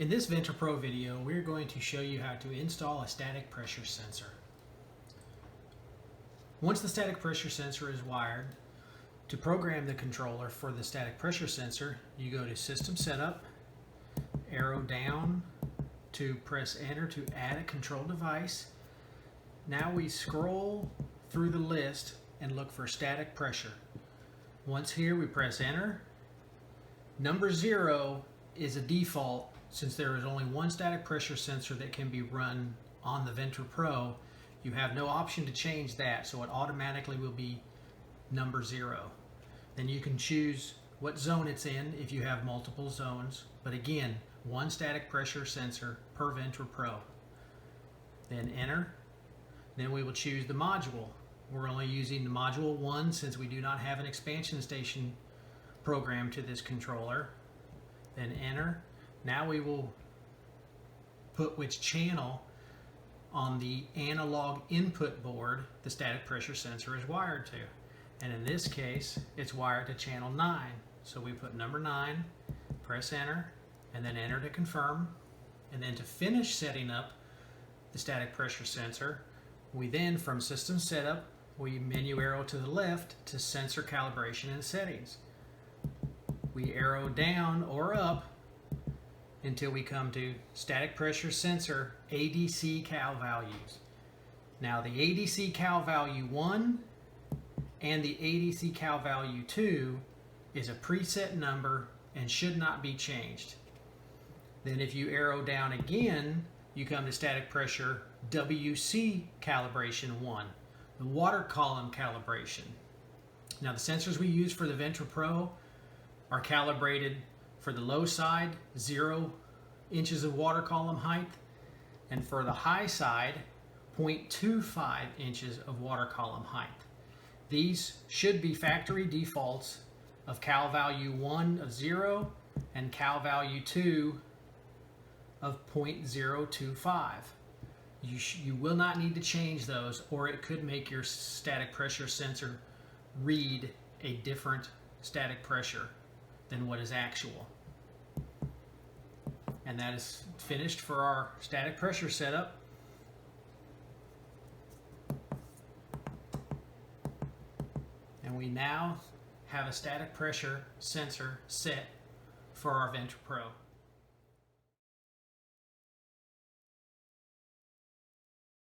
In this Ventra Pro video, we're going to show you how to install a static pressure sensor. Once the static pressure sensor is wired, to program the controller for the static pressure sensor, you go to System Setup, arrow down to press Enter to add a control device. Now we scroll through the list and look for static pressure. Once here, we press Enter. Number 0 is a default since there is only one static pressure sensor that can be run on the Ventra Pro. You have no option to change that, so it automatically will be number 0. Then you can choose what zone it's in if you have multiple zones, but again, one static pressure sensor per Ventra Pro. Then Enter. Then we will choose the module. We're only using the module 1 since we do not have an expansion station program to this controller. Then Enter. Now we will put which channel on the analog input board the static pressure sensor is wired to. And in this case, it's wired to channel 9. So we put number 9, press Enter, and then Enter to confirm. And then to finish setting up the static pressure sensor, we then, from System Setup, we menu arrow to the left to Sensor Calibration and Settings. We arrow down or up until we come to Static Pressure Sensor ADC cal values. Now the ADC cal value 1 and the ADC cal value 2 is a preset number and should not be changed. Then if you arrow down again, you come to Static Pressure WC Calibration 1, the water column calibration. Now the sensors we use for the Ventra Pro are calibrated for the low side, 0 inches of water column height, and for the high side, 0.25 inches of water column height. These should be factory defaults of cal value 1 of 0 and cal value 2 of 0.025. You will not need to change those, or it could make your static pressure sensor read a different static pressure than what is actual. And that is finished for our static pressure setup. And we now have a static pressure sensor set for our Ventra Pro.